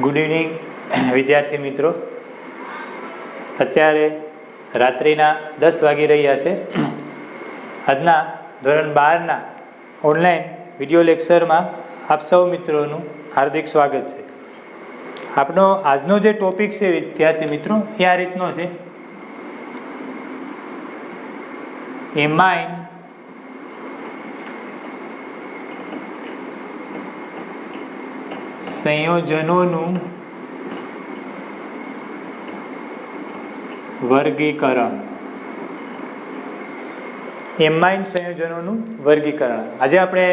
Good evening વિદ્યાર્થી મિત્રો. અત્યારે રાત્રિના 10 વાગી રહ્યા છે. આજના ધોરણ 12ના ઓનલાઈન વિડીયો લેક્ચરમાં આપ સૌ મિત્રોનું હાર્દિક સ્વાગત છે. આપણો આજનો જે ટોપિક છે વિદ્યાર્થી મિત્રો એ આ રીતનો છે: એમાઇન સંયોજનોનું વર્ગીકરણ. એમાઇન સંયોજનોનું વર્ગીકરણ. આજે આપણે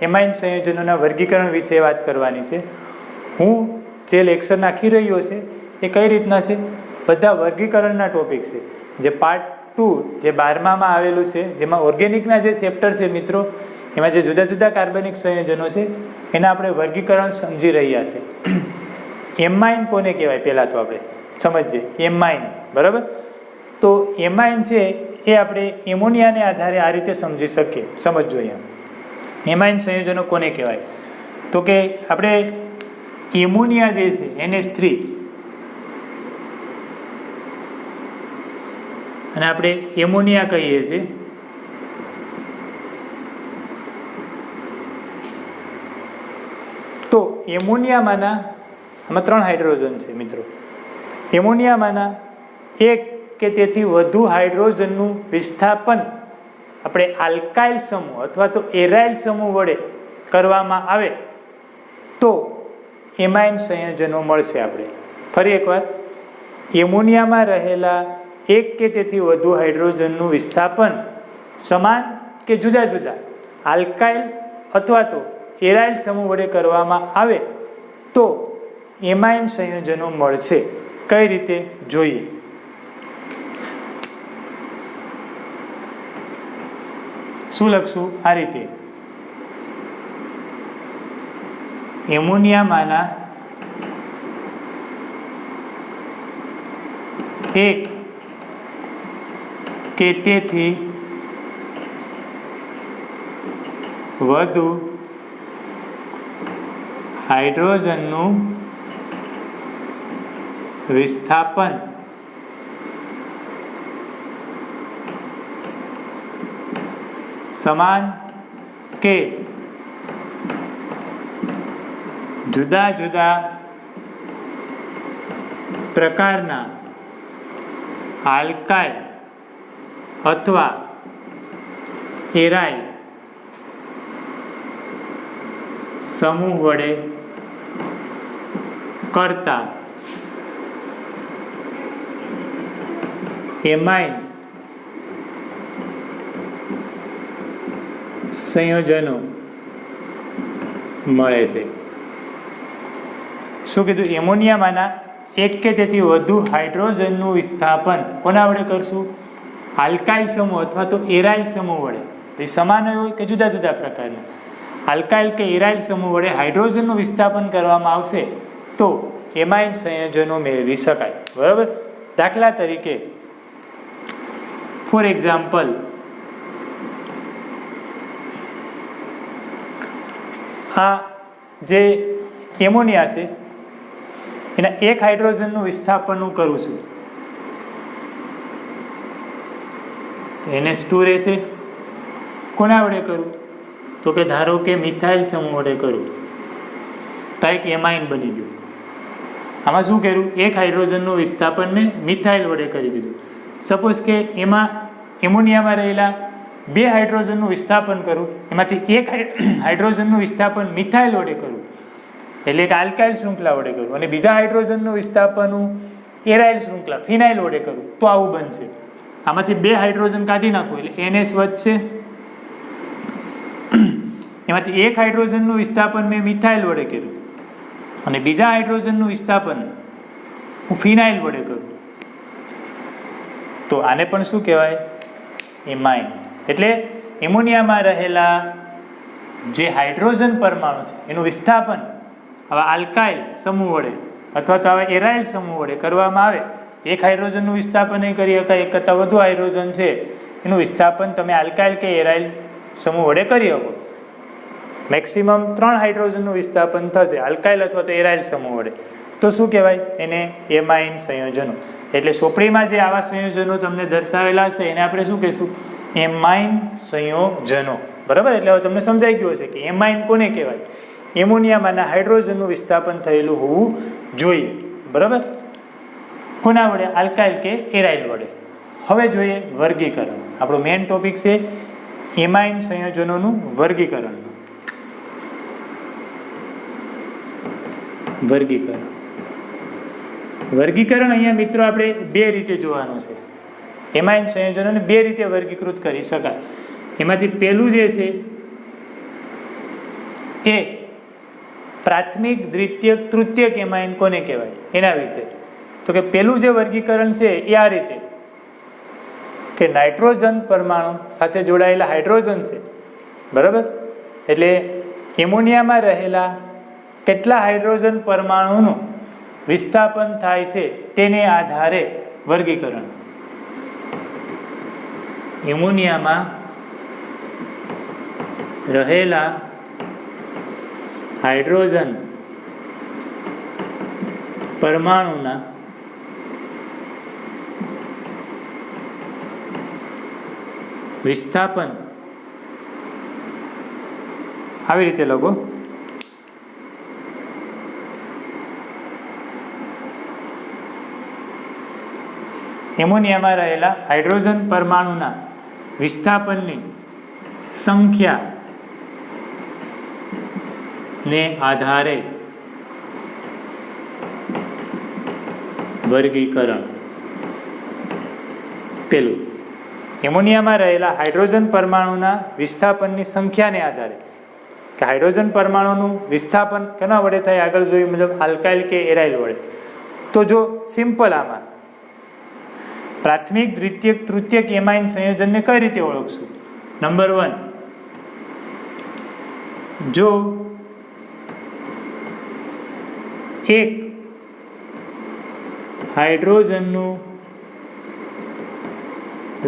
એમાઇન સંયોજનોના વર્ગીકરણ વિશે વાત કરવાની છે. હું જે લેક્ચર નાખી રહ્યો છે એ કઈ રીતના છે? બધા વર્ગીકરણના ટોપિક છે. જે પાર્ટ 2 જે 12માં આવેલું છે, જેમાં ઓર્ગેનિકના જે ચેપ્ટર છે મિત્રો, એમાં જે જુદા જુદા કાર્બનિક સંયોજનો છે એના આપણે વર્ગીકરણ સમજી રહ્યા છે. એમાઇન કોને કહેવાય પહેલાં તો આપણે સમજીએ. એમાઇન, બરાબર? તો એમાઇન છે એ આપણે એમોનિયાને આધારે આ રીતે સમજી શકીએ. સમજજો અહીંયા એમાઇન સંયોજનો કોને કહેવાય. તો કે આપણે એમોનિયા જે છે NH3 અને આપણે એમોનિયા કહીએ છીએ. તો એમોનિયામાંના આમાં 3 હાઇડ્રોજન છે મિત્રો. એમોનિયામાંના એક કે તેથી વધુ હાઇડ્રોજનનું વિસ્થાપન આપણે આલ્કાઇલ સમૂહ અથવા તો એરાઇલ સમૂહ વડે કરવામાં આવે તો એમાઇન સંયોજનો મળશે. આપણે ફરી એકવાર, એમોનિયામાં રહેલા એક કે તેથી વધુ હાઇડ્રોજનનું વિસ્થાપન સમાન કે જુદા જુદા આલ્કાઇલ અથવા તો એરાઇલ સમૂહ વડે કરવામાં આવે તો એમાઇન સંયોજનો મળશે. કઈ રીતે જોઈએ? શું લખશું? આ રીતે: એમોનિયામાંના એક કે તેથી વધુ હાઇડ્રોજનનું વિસ્થાપન સમાન કે જુદા જુદા પ્રકારના આલ્કાઇલ અથવા એરાઇલ સમૂહ વડે કરતા એમાઇન સંયોજનો મળે છે. શું કીધું? એમોનિયામાંના એક કે તેથી વધુ હાઇડ્રોજનનું વિસ્થાપન કોના વડે કરશું? આલ્કાઇલ સમૂહ અથવા તો એરાઇલ સમૂહ વડે. તો એ સમાન હોય કે જુદા જુદા પ્રકારના આલ્કાઇલ કે એરાઇલ સમૂહ વડે હાઇડ્રોજનનું વિસ્થાપન કરવામાં આવશે તો એમાઇન સંયોજનો મેળવી શકાય. બરાબર? દાખલા તરીકે, ફોર એક્ઝામ્પલ, આ જે એમોનિયા છે એના એક હાઇડ્રોજનનું વિસ્થાપન હું કરું છું. NH2 રહેશે. કોના વડે કરું? તો કે ધારો કે મિથાઇલ સમૂહ વડે કરું તો એક એમાઇન બની ગયું. આમાં શું કર્યું? એક હાઇડ્રોજનનું વિસ્થાપન મેં મિથાઇલ વડે કરી દીધું. સપોઝ કે એમાં એમોનિયામાં રહેલા 2 હાઇડ્રોજનનું વિસ્થાપન કરું, એમાંથી એક હાઇડ્રોજનનું વિસ્થાપન મિથાઇલ વડે કરું એટલે એક આલ્કાઇલ શૃંખલા વડે કરું, અને બીજા હાઇડ્રોજનનું વિસ્થાપન હું એરાઇલ શૃંખલા ફિનાઇલ વડે કરું તો આવું બનશે. આમાંથી 2 હાઇડ્રોજન કાઢી નાખું એટલે NH વધશે. એમાંથી એક હાઇડ્રોજનનું વિસ્થાપન મેં મિથાઇલ વડે કર્યું અને બીજા હાઇડ્રોજનનું વિસ્થાપન હું ફિનાઇલ વડે કરું તો આને પણ શું કહેવાય? એમાઇન. એટલે એમોનિયામાં રહેલા જે હાઇડ્રોજન પરમાણુ છે એનું વિસ્થાપન આવા આલ્કાઇલ સમૂહ વડે અથવા તો આવા એરાઇલ સમૂહ વડે કરવામાં આવે. એક હાઇડ્રોજનનું વિસ્થાપન નહીં કરી શકાય, એક કરતાં વધુ હાઇડ્રોજન છે એનું વિસ્થાપન તમે આલ્કાઇલ કે એરાઇલ સમૂહ વડે કરી શકો. મેક્સિમમ 3 હાઇડ્રોજનનું વિસ્થાપન થશે આલ્કાઇલ અથવા તો એરાઇલ સમૂહ વડે. તો શું કહેવાય? એને એમાઇન સંયોજનો. એટલે સોપડીમાં જે આવા સંયોજનો તમને દર્શાવેલા છે એને આપણે શું કહીશું? એમાઇન સંયોજનો. બરાબર? એટલે હવે તમને સમજાઈ ગયું હશે કે એમાઇન કોને કહેવાય? એમોનિયામાંના હાઇડ્રોજનનું વિસ્થાપન થયેલું હોવું જોઈએ. બરાબર? કોના વડે? આલ્કાઇલ કે એરાઇલ વડે. હવે જોઈએ વર્ગીકરણ. આપણો મેઇન ટોપિક છે એમાઇન સંયોજનોનું વર્ગીકરણ. વર્ગીકરણ અહીંયા મિત્રો આપણે બે રીતે જોવાનું છે. એમાઇન સંયોજનોને બે રીતે વર્ગીકૃત કરી શકાય. એમાંથી પહેલું જે છે એ પ્રાથમિક, દ્વિતીયક, તૃતીયક એમાઇન કોને કહેવાય એના વિશે. તો કે પહેલું જે વર્ગીકરણ છે એ આ રીતે કે નાઇટ્રોજન પરમાણુ સાથે જોડાયેલા હાઇડ્રોજન છે. બરાબર? એટલે એમોનિયામાં રહેલા કેટલા હાઇડ્રોજન પરમાણુનું વિસ્થાપન થાય છે તેને આધારે વર્ગીકરણ. એમોનિયામાં રહેલા હાઇડ્રોજન પરમાણુના વિસ્થાપન આવી રીતે લખો. એમોનિયામાં રહેલા હાઇડ્રોજન પરમાણુના વિસ્થાપનની સંખ્યા ને આધારે વર્ગીકરણ. પેલું, એમોનિયામાં રહેલા હાઇડ્રોજન પરમાણુના વિસ્થાપનની સંખ્યાને આધારે કે હાઇડ્રોજન પરમાણુનું વિસ્થાપન કેના વડે થાય? આગળ જોયું મતલબ આલ્કાઇલ કે એરાઇલ વડે. તો જો સિમ્પલ આમાં પ્રાથમિક, દ્વિતીયક, તૃતીયક એમાઇન સંયોજનને કઈ રીતે ઓળખશું? નંબર 1, જો એક હાઇડ્રોજનનું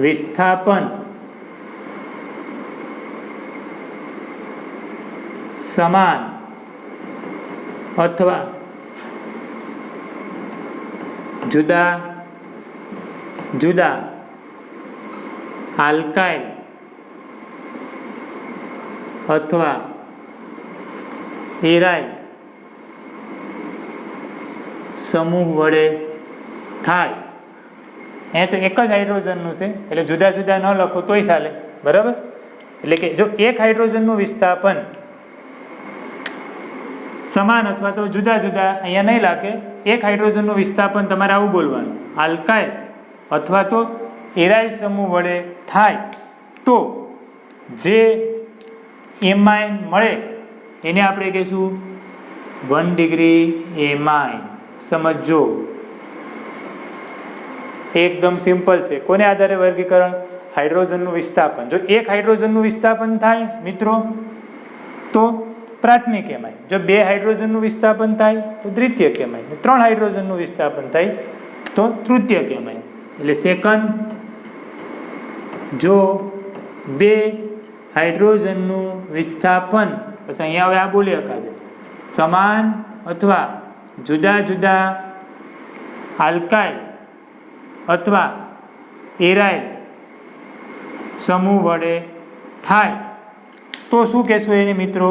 વિસ્થાપન સમાન અથવા જુદા જુદા આલ્કાઇલ અથવા એરાઇલ સમૂહ વડે થાય. અહીંયા તો એક જ હાઇડ્રોજનનું છે એટલે જુદા જુદા ન લખો તોય ચાલે. બરાબર? એટલે કે જો એક હાઇડ્રોજનનું વિસ્થાપન સમાન અથવા તો જુદા જુદા અહીંયા નહીં લાગે, એક હાઇડ્રોજનનું વિસ્થાપન તમારે આવું બોલવાનું, આલ્કાઇલ અથવા તો એરાઇલ સમૂહ વડે થાય તો જે એમાઇન મળે એને આપણે કહીશું 1 ડિગ્રી એમાઇન. સમજો, એકદમ સિમ્પલ છે. કોને આધારે વર્ગીકરણ? હાઇડ્રોજનનું વિસ્થાપન. જો એક હાઇડ્રોજનનું વિસ્થાપન થાય મિત્રો તો પ્રાથમિક એમાઇન. જો 2 હાઇડ્રોજનનું વિસ્થાપન થાય તો દ્વિતીયક એમાઇન. 3 હાઇડ્રોજનનું વિસ્થાપન થાય તો તૃતીયક એમાઇન. એટલે સેકન્ડ, જો 2 હાઇડ્રોજનનું વિસ્થાપન, પછી અહીંયા હવે આ બોલી શકાશે, સમાન અથવા જુદા જુદા આલ્કાઇલ અથવા એરાઇલ સમૂહ વડે થાય તો શું કહેશું એને મિત્રો?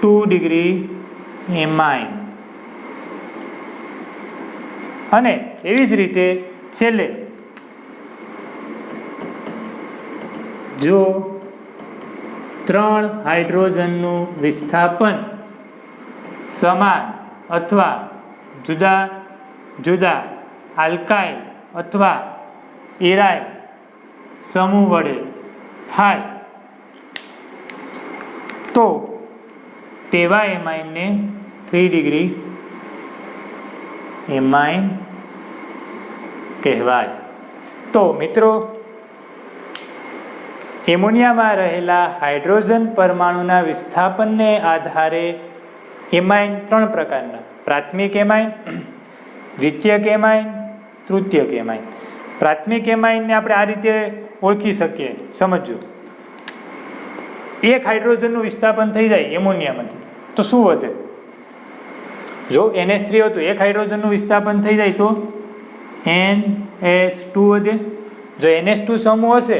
2 ડિગ્રી એમાઇન. અને એવી જ રીતે છેલ્લે જો 3 હાઇડ્રોજનનું વિસ્થાપન સમાન અથવા જુદા જુદા આલ્કાઇલ અથવા એરાઇલ સમૂહ વડે થાય તો તેવા એમાઇનને 3 ડિગ્રી એમાઇન કહેવાય. તો મિત્રો, એમોનિયામાં રહેલા હાઇડ્રોજન પરમાણુના વિસ્થાપનને આધારે એમાઇન 3 પ્રકારના: પ્રાથમિક એમાઇન, દ્વિતીયક એમાઇન, તૃતીયક એમાઇન. પ્રાથમિક એમાઇનને આપણે આ રીતે ઓળખી શકીએ. સમજો, એક હાઇડ્રોજનનું વિસ્થાપન થઈ જાય એમોનિયામાંથી તો શું વધે? જો NH3 હતું, એક હાઇડ્રોજનનું વિસ્થાપન થઈ જાય તો NH2 વધે. જો NH2 સમૂહ હશે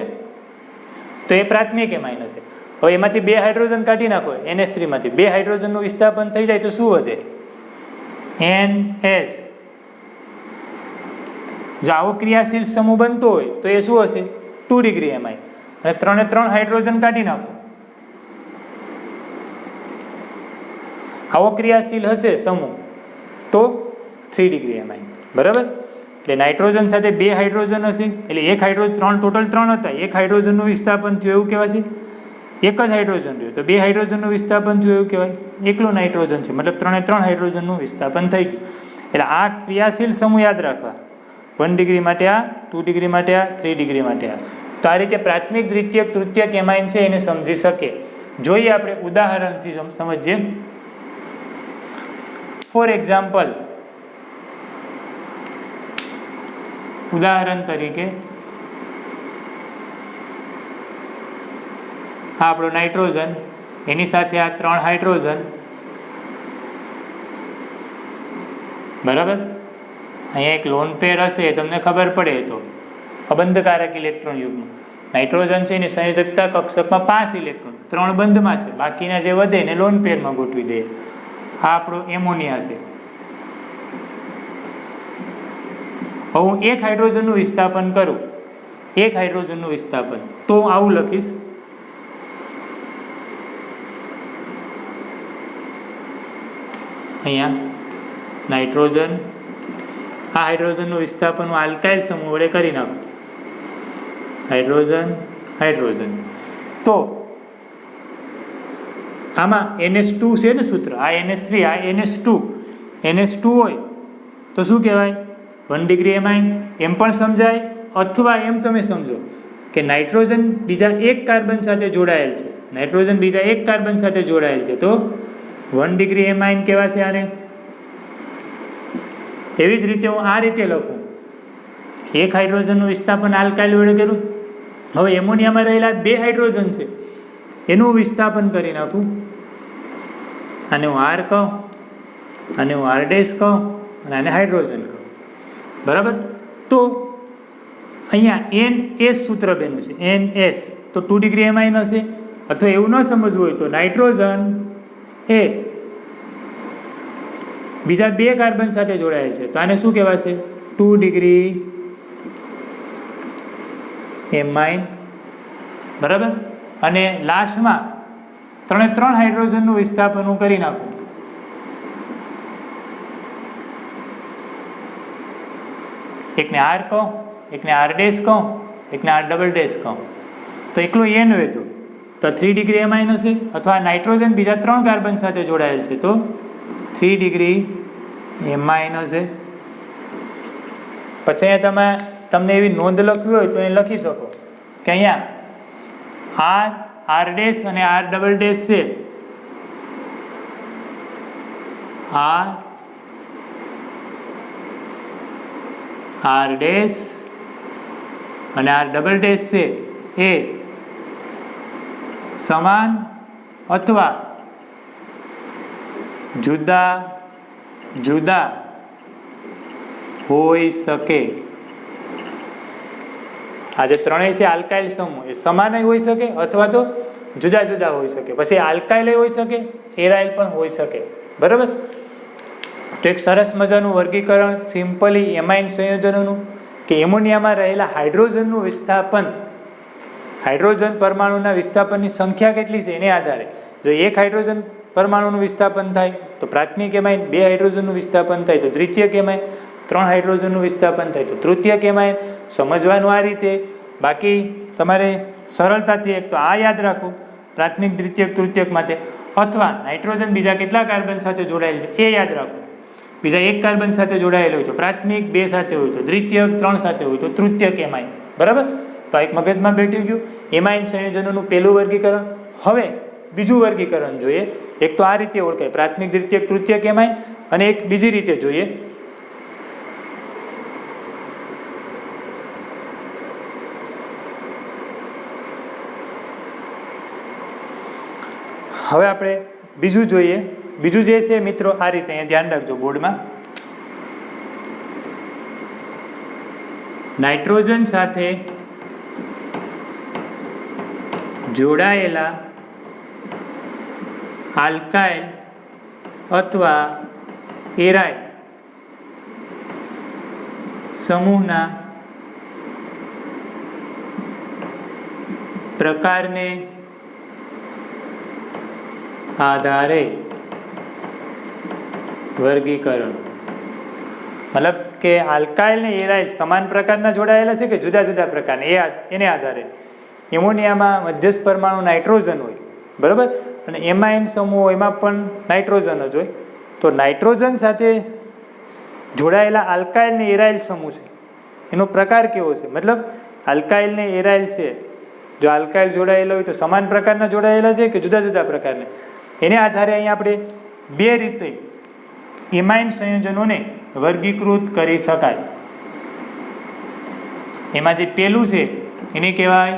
તો એ પ્રાથમિક એમાઇન હશે. હવે એમાંથી 2 હાઇડ્રોજન કાઢી નાખો, NH3 માંથી 2 હાઇડ્રોજનનું વિસ્થાપન થઈ જાય તો શું વધે? NH. જો આવો ક્રિયાશીલ સમૂહ બનતો હોય તો એ શું હશે? 2 ડિગ્રી એમાઇન. અને 3 ને 3 હાઇડ્રોજન કાઢી નાખો, આવો ક્રિયાશીલ હશે સમૂહ તો 3 ડિગ્રી એમાઇન. બરાબર? એટલે નાઇટ્રોજન સાથે 2 હાઇડ્રોજન હશે, એટલે એક હાઇડ્રોજન, ટોટલ 3 હતા, એક હાઇડ્રોજનનું વિસ્થાપન થયું એવું કહેવાશે. એક જ હાઇડ્રોજન રહ્યું તો 2 હાઇડ્રોજનનું વિસ્થાપન થયું એવું કહેવાય. એકલો નાઇટ્રોજન છે મતલબ 3 ને 3 હાઇડ્રોજનનું વિસ્થાપન થઈ ગયું. એટલે આ ક્રિયાશીલ સમૂહ યાદ રાખવા. 1 ડિગ્રી માટે આ, 2 ડિગ્રી માટે આ, 3 ડિગ્રી માટે આ. તો આ રીતે પ્રાથમિક, દ્વિતીયક, તૃતીયક એમાઇન છે એને સમજી શકીએ. જોઈએ આપણે ઉદાહરણથી સમજીએ. ફોર એક્ઝામ્પલ, ઉદાહરણ તરીકે આ આપણો નાઇટ્રોજન, એની સાથે આ 3 હાઇડ્રોજન. બરાબર? અહીંયા એક લોન પેર હશે, તમને ખબર પડે તો અબંધકારક ઇલેક્ટ્રોન યુગ્મ. નાઇટ્રોજન છે એની સંયોજકતા કક્ષકમાં 5 ઇલેક્ટ્રોન, 3 બંધમાં છે, બાકીના જે વધે એને લોન પેરમાં ગોઠવી દઈએ. આ આપણો એમોનિયા છે. હવે હું એક હાઇડ્રોજનનું વિસ્થાપન કરું, એક હાઇડ્રોજનનું વિસ્થાપન, તો આવું લખીશ. અહીંયા નાઇટ્રોજન, આ હાઇડ્રોજનનું વિસ્થાપન હું આલ્કાઇલ સમૂહ વડે કરી નાખું. Hydrogen, hydrogen. તો આમાં NH2 છે ને સૂત્ર, આ NH3, આ NH2. NH2 હોય તો શું કહેવાય? 1 ડિગ્રી એમાઇન. એમ પણ સમજાય, અથવા એમ તમે સમજો કે નાઇટ્રોજન બીજા એક કાર્બન સાથે જોડાયેલ છે, નાઇટ્રોજન બીજા એક કાર્બન સાથે જોડાયેલ છે તો 1 ડિગ્રી એમાઇન કહેવાશે આને. એવી જ રીતે હું આ રીતે લખું, એક હાઇડ્રોજનનું વિસ્થાપન આલ્કાઇલ વડે કરું. હવે એમોનિયામાં રહેલા 2 હાઇડ્રોજન છે એનું વિસ્થાપન કરી નાખું. આને હું R કહું, આને હું R' કહું, અને આને હાઇડ્રોજન કહું. બરાબર? તો અહીંયા NS સૂત્ર બન્યું છે, NS. તો 2 ડિગ્રી એમાઇન હશે. અથવા એવું ન સમજવું હોય તો નાઇટ્રોજન એ બીજા 2 કાર્બન સાથે જોડાયેલ છે તો આને શું કહેવાશે? 2 ડિગ્રી એમાઇન. બરાબર? અને લાસ્ટમાં 3 3 હાઇડ્રોજનનું વિસ્થાપન હું કરી નાખું. એકને R કહું, એકને R' કહું, એકને R" કહું. તો એકલો N વધ્યું તો 3 ડિગ્રી એમાઇન હશે. અથવા નાઇટ્રોજન બીજા 3 કાર્બન સાથે જોડાયેલ છે તો 3 ડિગ્રી એમાઇન હશે. પછી અહીંયા તમને એવી નોંધ લખવી હોય તો એ લખી શકો કે અહીંયા R' અને R" છે. R' અને R" છે એ સમાન અથવા જુદા જુદા હોઈ શકે. આ જે ત્રણેય છે આલ્કાઇલ સમૂહ એ સમાન હોઈ શકે અથવા તો જુદા જુદા હોઈ શકે. પછી આલ્કાઇલ હોઈ શકે, એરાઇલ પણ હોઈ શકે. બરાબર? તો એક સરસ મજાનું વર્ગીકરણ સિમ્પલી એમાઇન સંયોજનોનું કે એમોનિયામાં રહેલા હાઇડ્રોજનનું વિસ્થાપન, હાઇડ્રોજન પરમાણુના વિસ્થાપનની સંખ્યા કેટલી છે એને આધારે જો એક હાઇડ્રોજન પરમાણુનું વિસ્થાપન થાય તો પ્રાથમિક એમાઇન, 2 હાઇડ્રોજનનું વિસ્થાપન થાય તો દ્વિતીયક એમાઇન, 3 હાઇડ્રોજનનું વિસ્થાપન થાય તો તૃતીયક એમાઇન. સમજવાનું આ રીતે. બાકી તમારે સરળતાથી એક તો આ યાદ રાખો પ્રાથમિક, દ્વિતીયક, તૃતીયક માટે, અથવા નાઇટ્રોજન બીજા કેટલા કાર્બન સાથે જોડાયેલ છે એ યાદ રાખો. બીજા એક કાર્બન સાથે જોડાયેલ હોય તો પ્રાથમિક, 2 સાથે હોય તો દ્વિતીયક, 3 સાથે હોય તો તૃતીયક એમાઇન. બરાબર? તો આ એક મગજમાં બેઠી ગયું એમાઇન સંયોજનોનું પહેલું વર્ગીકરણ. હવે બીજું વર્ગીકરણ જોઈએ. એક તો આ રીતે ઓળખાય પ્રાથમિક, દ્વિતીયક, તૃતીયક એમાઇન, અને એક બીજી રીતે જોઈએ. હવે આપણે બીજું જોઈએ બીજું જે છે મિત્રો આ રીતે અહીંયા ધ્યાન રાખજો બોર્ડમાં, નાઇટ્રોજન સાથે જોડાયેલા આલ્કાઇલ અથવા એરાઇલ સમૂહના પ્રકારને આધારે વર્ગીકરણ, મતલબ કે આલ્કાઇલ ને એરાઇલ સમાન પ્રકારના જોડાયેલા છે કે જુદા જુદા પ્રકારના એને આધારે. એમોનિયામાં મધ્યસ્થ પરમાણુ નાઇટ્રોજન હોય, બરાબર, અને એમાઇન સમૂહ એમાં પણ નાઇટ્રોજન જ હોય. તો નાઇટ્રોજન સાથે જોડાયેલા આલ્કાઇલ ને એરાઇલ સમૂહ છે એનો પ્રકાર કેવો છે, મતલબ આલ્કાઇલ ને એરાઇલ છે, જો આલ્કાઇલ જોડાયેલા હોય તો સમાન પ્રકારના જોડાયેલા છે કે જુદા જુદા પ્રકારના, એને આધારે અહીંયા આપણે બે રીતે એમાઇન સંયોજનોને વર્ગીકૃત કરી શકાય. એમાં જે પેલું છે એને કહેવાય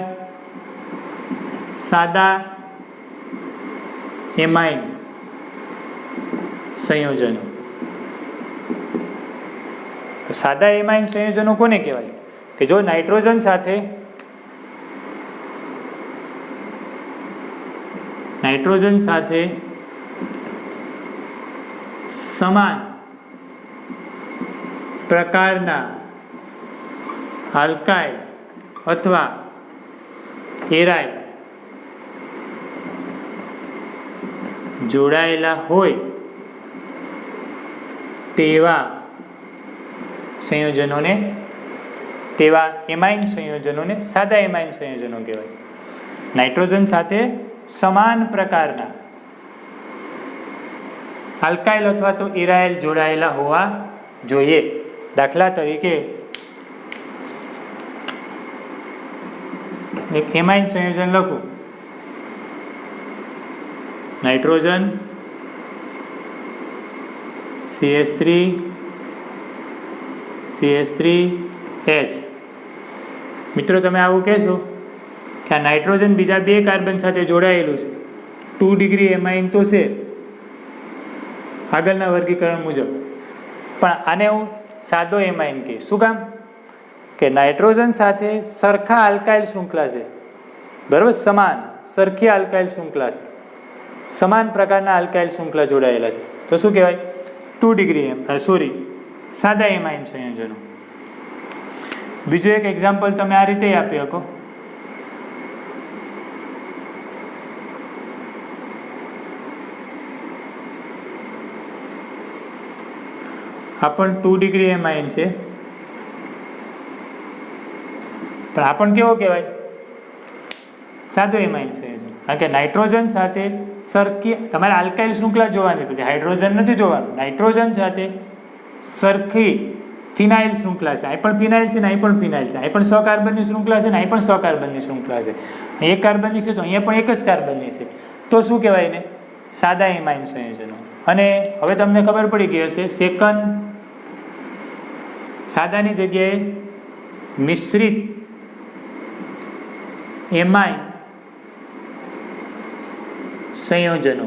સાદા એમાઇન સંયોજનો. તો સાદા એમાઇન સંયોજનો કોને કહેવાય કે જો નાઇટ્રોજન સાથે સમાન પ્રકારના આલ્કાઇલ અથવા એરાઇલ જોડાયેલા હોય તેવા સંયોજનોને, તેવા એમાઇન સંયોજનોને સાદા એમાઇન સંયોજનો કહેવાય. નાઇટ્રોજન સાથે સમાન પ્રકારના આલ્કાઇલ અથવા તો એરાઇલ જોડાયેલા હોવા જોઈએ. દાખલા તરીકે એક એમાઇન સંયોજન લખું, નાઇટ્રોજન CH3H. મિત્રો તમે આવું કહેશો કે આ નાઇટ્રોજન બીજા બે કાર્બન સાથે જોડાયેલું છે, 2 ડિગ્રી એમાઇન તો છે આગળના વર્ગીકરણ મુજબ, પણ આને હું સાદો એમાઇન કહીશ. શું કામ કે નાઇટ્રોજન સાથે સરખા આલ્કાઇલ શૃંખલા છે, બરાબર, સમાન સરખી આલ્કાઇલ શૃંખલા છે, સમાન પ્રકારના આલ્કાઇલ શૃંખલા જોડાયેલા છે, તો શું કહેવાય 2 ડિગ્રી સાદા એમાઇન સંયોજનો. બીજું એક એક્ઝામ્પલ તમે આ રીતે આપી શકો, આ પણ 2 ડિગ્રી એમાઇન છે, પણ આ પણ કેવો કહેવાય સાદો એમાઇન સંયોજન, કારણ કે નાઇટ્રોજન સાથે સરખી, તમારે આલ્કાઇલ શૃંખલા જોવાની, પછી હાઇડ્રોજન નથી જોવાનું, નાઇટ્રોજન સાથે સરખી ફિનાઇલ શૃંખલા છે, અહીં પણ ફિનાઇલ છે ને અહીં પણ ફિનાઇલ છે, અહીં પણ 100 કાર્બનની શૃંખલા છે ને અહીં પણ 100 કાર્બનની શૃંખલા છે, અહીં 1 કાર્બનની છે તો અહીંયા પણ 1 જ કાર્બનની છે, તો શું કહેવાય ને સાદા એમાઇન સંયોજનો. અને હવે તમને ખબર પડી ગઈ હશે, સેકન્ડ સાદાની જગ્યાએ મિશ્રિત એમાઇન સંયોજનો,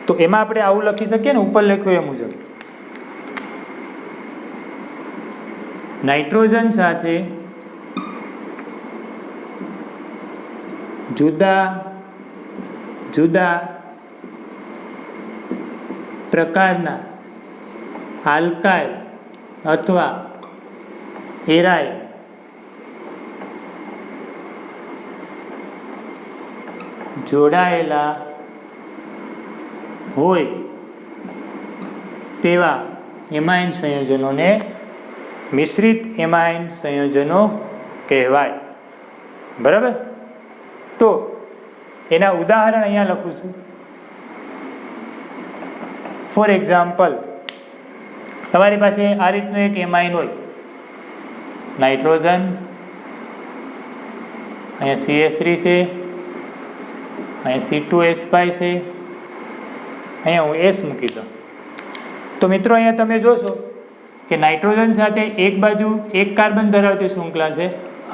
તો એમાં આપણે આવું લખી શકીએ ને ઉપર લખ્યું એ મુજબ, નાઇટ્રોજન સાથે જુદા જુદા પ્રકારના આલ્કાઇલ અથવા એરાઇલ જોડાયેલા હોય તેવા એમાઇન સંયોજનોને મિશ્રિત એમાઇન સંયોજનો કહેવાય. બરાબર, તો એના ઉદાહરણ અહીંયા લખું છું. ફોર એક્ઝામ્પલ, તમારી પાસે આ રીતનું એક એમાઇન હોય, નાઇટ્રોજન, અહીંયા CH3 છે, અહીંયા C2H5 છે, અહીંયા હું S મૂકી દઉં. તો મિત્રો અહીંયા તમે જોશો કે નાઇટ્રોજન સાથે એક બાજુ 1 કાર્બન ધરાવતી શૃંખલા છે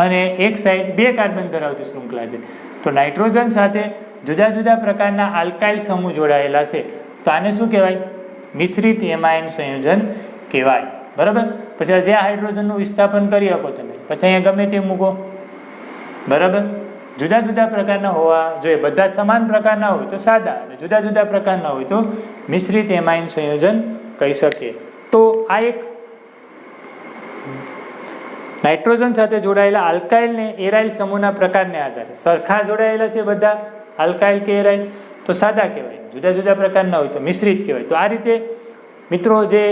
અને એક સાઈડ 2 કાર્બન ધરાવતી શૃંખલા છે. તો નાઇટ્રોજન સાથે જુદા જુદા પ્રકારના આલ્કાઇલ સમૂહ જોડાયેલા છે તો આને શું કહેવાય? મિશ્રિત એમાઇન સંયોજન કહેવાય. બરાબર. પછી જ્યાં હાઇડ્રોજનનું વિસ્થાપન કરી શકો તમે, પછી અહીંયા ગમે તે મૂકો. બરાબર. જુદા જુદા પ્રકારના હોવા જોઈએ. બધા સમાન પ્રકારના હોય તો સાદા, અને જુદા જુદા પ્રકારના હોય તો મિશ્રિત એમાઇન સંયોજન કહી શકીએ. તો આ એક નાઇટ્રોજન સાથે જોડાયેલા આલ્કાઇલ ને એરાઇલ સમૂહના પ્રકારને આધારે સરખા જોડાયેલા છે બધા આલ્કાઇલ કે એરાઇલ તો સાદા કહેવાય, જુદા જુદા પ્રકારના હોય તો મિશ્રિત કહેવાય. તો આ રીતે મિત્રો જે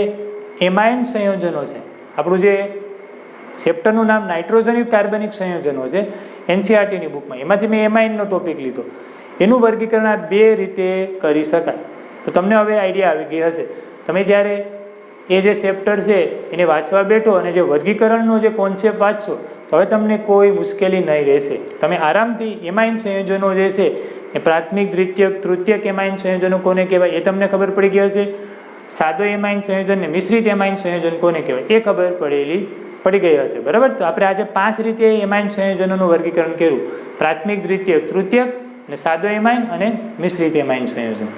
એમાઇન સંયોજનો છે, આપણું જે ચેપ્ટરનું નામ નાઇટ્રોજનયુક્ત કાર્બનિક સંયોજનો છે એનસીઈઆરટીની બુકમાં, એમાંથી મેં એમાઇનનો ટોપિક લીધો. એનું વર્ગીકરણ આ બે રીતે કરી શકાય. તો તમને હવે આઈડિયા આવી ગઈ હશે. તમે જ્યારે એ જે ચેપ્ટર છે એને વાંચવા બેઠો અને જે વર્ગીકરણનો જે કોન્સેપ્ટ વાંચશો તો હવે તમને કોઈ મુશ્કેલી નહીં રહેશે. તમે આરામથી એમાઇન સંયોજનો જે છે એ પ્રાથમિક, દ્વિતીયક, તૃતીયક એમાઇન સંયોજનો કોને કહેવાય એ તમને ખબર પડી ગઈ હશે. સાદો એમાઇન સંયોજન ને મિશ્રિત એમાઇન સંયોજન કોને કહેવાય એ ખબર પડી ગઈ હશે. બરાબર. તો આપણે આજે 5 રીતે એમાઇન સંયોજનોનું વર્ગીકરણ કર્યું: પ્રાથમિક, દ્વિતીયક, તૃતીયક, અને સાદો એમાઇન અને મિશ્રિત એમાઇન સંયોજન.